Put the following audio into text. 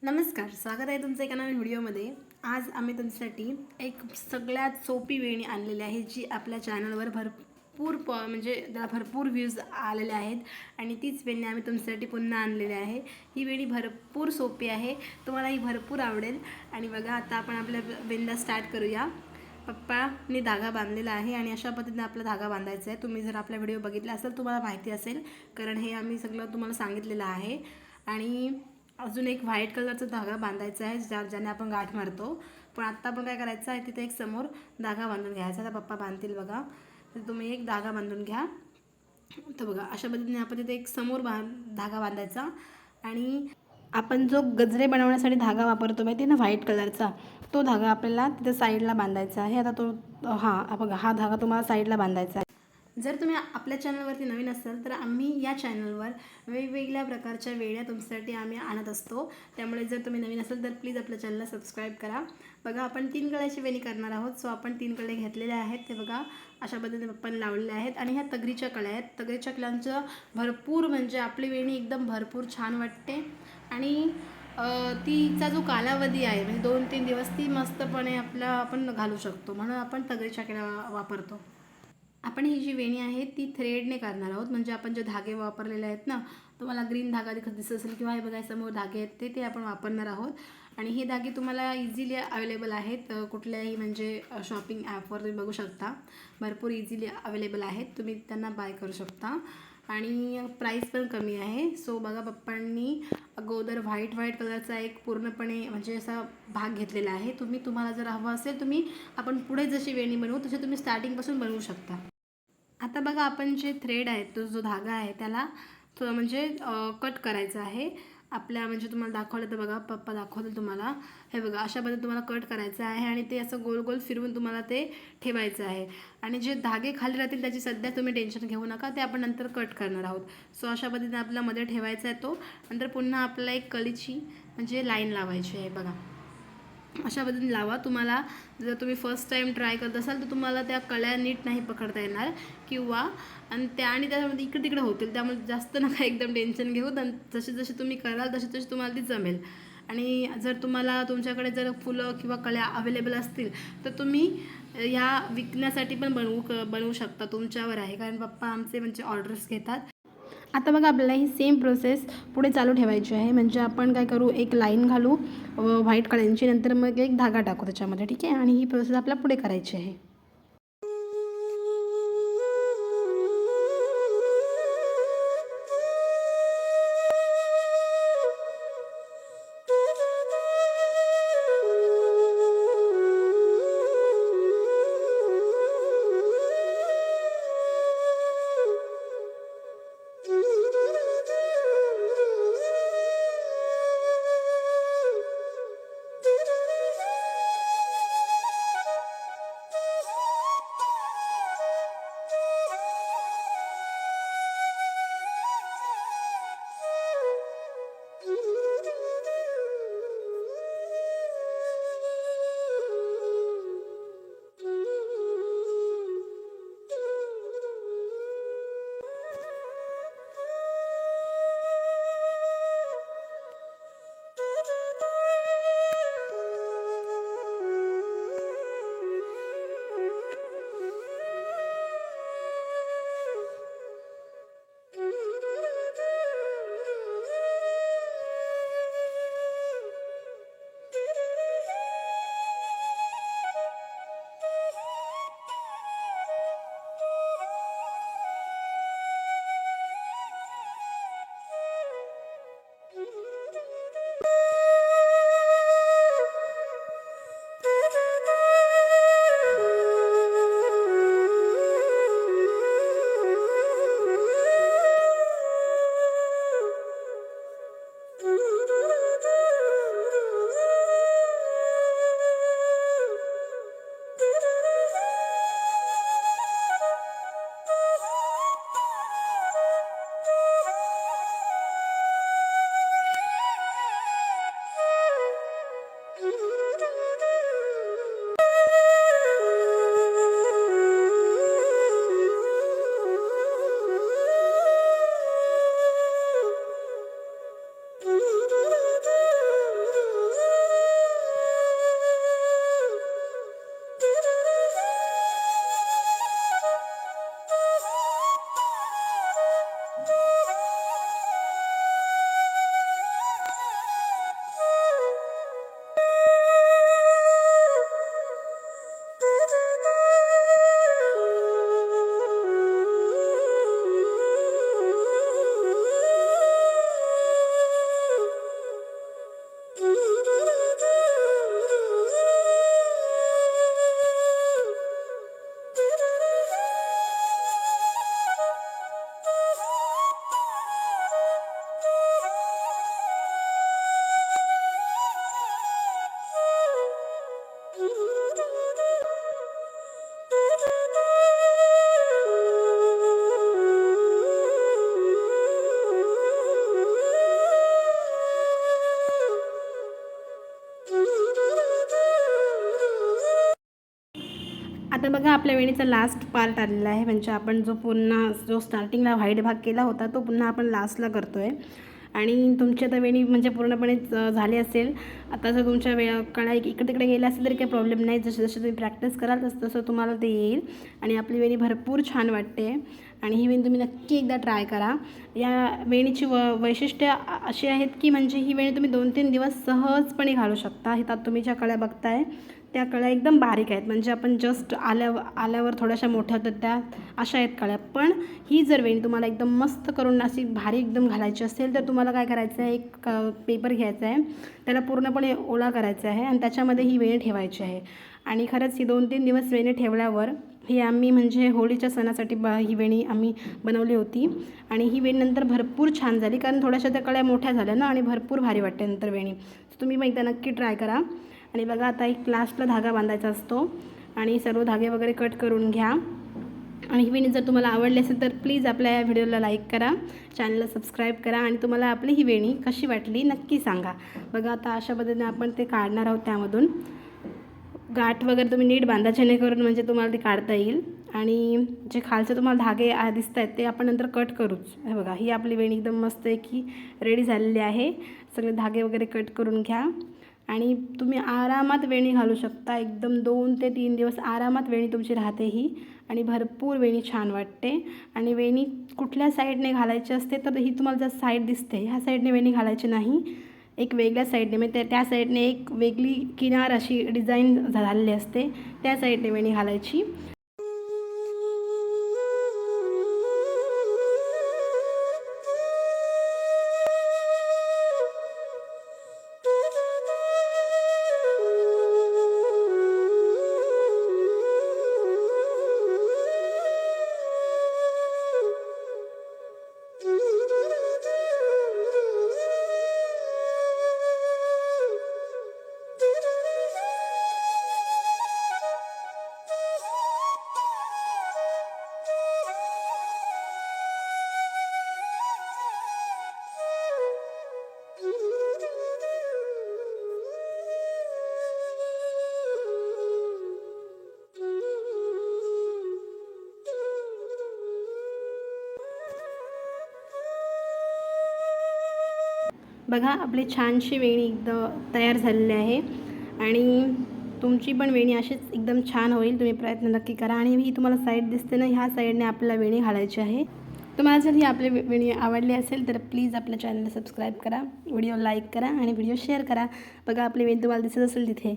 नमस्कार, स्वागत आहे तुमचं एका नवीन व्हिडिओमध्ये. आज आम्ही तुमच्यासाठी एक सगळ्यात सोपी वेणी आणलेली आहे, जी आपल्या चॅनलवर भरपूर म्हणजे त्याला भरपूर व्ह्यूज आलेले आहेत आणि तीच वेणी आम्ही तुमच्यासाठी पुन्हा आणलेली आहे. ही वेणी भरपूर सोपी आहे, तुम्हाला ही भरपूर आवडेल. आणि बघा, आता आपण आपल्या वेणीला स्टार्ट करूया. पप्पांनी धागा बांधलेला आहे आणि अशा पद्धतीने आपला धागा बांधायचा आहे. तुम्ही जर आपला व्हिडिओ बघितला असेल तुम्हाला माहिती असेल, कारण हे आम्ही सगळं तुम्हाला सांगितलेलं आहे. आणि अजून एक व्हाईट कलरचा धागा बांधायचा आहे, ज्याने आपण गाठ मारतो. पण आत्ता आपण काय करायचं आहे, तिथे एक समोर धागा बांधून घ्यायचा. आता पप्पा बांधतील बघा. तर तुम्ही एक धागा बांधून घ्या. तर बघा, अशा पद्धतीने आपण तिथे एक समोर धागा बांधायचा. आणि आपण जो गजरे बनवण्यासाठी धागा वापरतो माहिती ना, व्हाईट कलरचा, तो धागा आपल्याला तिथे साईडला बांधायचा आहे. आता तो बघा, हा धागा तुम्हाला साईडला बांधायचा आहे. जर तुम्ही आपल्या चॅनलवरती नवीन असाल तर आम्ही या चॅनलवर वेगवेगळ्या प्रकारच्या वेळ्या तुमच्यासाठी आम्ही आणत असतो. त्यामुळे जर तुम्ही नवीन असाल तर प्लीज आपल्या चॅनलला सबस्क्राईब करा. बघा, आपण 3 कळ्याची वेणी करणार आहोत. सो आपण 3 कळे घेतलेले आहेत. ते बघा, अशा पद्धतीने आपण लावलेले आहेत. आणि ह्या तगरीच्या कळ्या आहेत. तगरीच्या कळ्यांचं भरपूर म्हणजे आपली वेणी एकदम भरपूर छान वाटते. आणि तिचा जो कालावधी आहे म्हणजे 2-3 दिवस ती मस्तपणे आपण घालू शकतो, म्हणून आपण तगरीच्या कळ्या वापरतो. आपण ही जी वेणी आहे ती थ्रेडने करणार आहोत. म्हणजे आपण जे धागे वापरलेले आहेत ना, तुम्हाला ग्रीन धागा दिसत असेल किंवा हे बघा समोर धागे आहेत ते आपण वापरणार आहोत. आणि हे धागे तुम्हाला इझिली अवेलेबल आहेत कुठल्याही म्हणजे शॉपिंग ॲपवर तुम्ही बघू शकता. भरपूर इझिली अवेलेबल आहेत, तुम्ही त्यांना बाय करू शकता. आणि प्राईस पण कमी आहे. सो बघा, पप्पांनी अगोदर व्हाईट कलरचा एक पूर्णपणे म्हणजे असा भाग घेतलेला आहे. तुम्हाला जर हवं असेल आपण पुढे जशी वेणी बनवू तशी तुम्ही स्टार्टिंगपासून बनवू शकता. आता बघा, आपण जे थ्रेड आहे तो जो धागा आहे त्याला म्हणजे कट करायचा आहे आपल्या. म्हणजे तुम्हाला दाखवलं तर बघा, पप्पा दाखवलं तुम्हाला. हे बघा, अशा पद्धतीने तुम्हाला कट करायचं आहे आणि ते असं गोल गोल फिरवून तुम्हाला ते ठेवायचं आहे. आणि जे धागे खाली राहतील त्याची सध्या तुम्ही टेन्शन घेऊ नका, ते आपण नंतर कट करणार आहोत. सो अशा पद्धतीने आपल्यामध्ये ठेवायचा आहे तो. नंतर पुन्हा आपल्याला एक कळीची म्हणजे लाईन लावायची आहे. बघा, अशा पद्धतीने लावा. तुम्हाला जर तुम्ही फर्स्ट टाईम ट्राय करत असाल तर तुम्हाला त्या कळ्या नीट नाही पकडता येणार किंवा आणि त्यामध्ये इकडे तिकडे होतील. त्यामुळे जास्त नका एकदम टेन्शन घेऊ. जसे जसे तुम्ही कराल तसे तसे तुम्हाला ती जमेल. आणि जर तुमच्याकडे जर फुलं किंवा कळ्या अवेलेबल असतील तर तुम्ही ह्या विकण्यासाठी पण बनवू शकता. तुमच्यावर आहे, कारण पप्पा आमचे म्हणजे ऑर्डर्स घेतात. आता बघा, आपल्याला ही सेम प्रोसेस पुढे चालू ठेवायची आहे. म्हणजे आपण काय करू, एक लाईन घालू व्हाईट कलरची, नंतर मग एक धागा टाकू त्याच्यामध्ये. ठीक आहे, आणि ही प्रोसेस आपल्याला पुढे करायची आहे. आता बघा आपल्या वेणीचा लास्ट पार्ट आलेला आहे, म्हणजे आपण जो स्टार्टिंगला व्हाईट भाग केला होता तो पुन्हा आपण लास्टला करतो आहे. आणि तुमची आता वेणी म्हणजे पूर्णपणे झाली असेल. आता जर तुमच्या कळा इकडे तिकडे गेल्या असेल तरी काही प्रॉब्लेम नाही, जसं जसं तुम्ही प्रॅक्टिस कराल तसं तुम्हाला ते येईल. आणि आपली वेणी भरपूर छान वाटते आणि ही वेणी तुम्ही नक्की एकदा ट्राय करा. या वेणीची वैशिष्ट्य अशी आहेत की म्हणजे ही वेणी तुम्ही 2-3 दिवस सहजपणे घालू शकता. त्यात तुम्ही ज्या कळ्या बघताय त्या कळ्या एकदम बारीक आहेत, म्हणजे आपण जस्ट आल्यावर थोड्याशा मोठ्या होतात त्या अशा आहेत कळ्या. पण ही जर वेणी तुम्हाला एकदम मस्त करून अशी भारी एकदम घालायची असेल तर तुम्हाला काय करायचं आहे, एक पेपर घ्यायचा आहे, त्याला पूर्णपणे ओला करायचा आहे आणि त्याच्यामध्ये ही वेणी ठेवायची आहे. आणि खरंच ही 2-3 दिवस वेणी ठेवल्यावर ही आम्ही म्हणजे होळीच्या सणासाठी ही वेणी आम्ही बनवली होती आणि ही वेणी नंतर भरपूर छान झाली, कारण थोड्याशा त्या कळ्या मोठ्या झाल्या ना आणि भरपूर भारी वाटते नंतर वेणी. तुम्ही मग एकदा नक्की ट्राय करा. आणि बघा आता एक लास्टला धागा बांधायचा असतो आणि सर्व धागे वगैरे कट करून घ्या. आणि ही वेणी जर तुम्हाला आवडली असेल तर प्लीज आपल्या या व्हिडिओला लाईक करा, चॅनलला सबस्क्राईब करा आणि तुम्हाला आपली ही वेणी कशी वाटली नक्की सांगा. बघा आता अशा पद्धतीने आपण ते काढणार आहोत. त्यामधून गाठ वगैरे तुम्ही नीट बांधा जेणेकरून म्हणजे तुम्हाला ते काढता येईल. आणि जे खालचे तुम्हाला धागे दिसत आहेत ते आपण नंतर कट करूच. हे बघा ही आपली वेणी एकदम मस्त आहे की रेडी झालेली आहे. सगळे धागे वगैरे कट करून घ्या आणि तुम्ही आरामात वेणी घालू शकता. एकदम 2 ते 3 दिवस आरामात वेणी तुमची राहते ही आणि भरपूर वेणी छान वाटते. आणि वेणी कुठल्या साईडने घालायची असते तर ही तुम्हाला जर साईड दिसते ह्या साईडने वेणी घालायची नाही, एक वेगळ्या साईडने म्हणजे त्या साईडने एक वेगळी किनार अशी डिझाईन झालेली असते त्या साईडने वेणी घालायची. बघा आपली छानशी वेणी एकदम तयार झालेली आहे आणि तुमची पण वेणी अशीच एकदम छान होईल. तुम्ही प्रयत्न नक्की करा. आणि ही तुम्हाला साईड दिसते ना, ह्या साईडने आपल्याला वेणी घालायची आहे. तुम्हाला जर ही आपली वेणी आवडली असेल तर प्लीज आपल्या चॅनलला सबस्क्राईब करा, व्हिडिओ लाईक करा आणि व्हिडिओ शेअर करा. बघा आपली वेणी तुम्हाला दिसत असेल तिथे.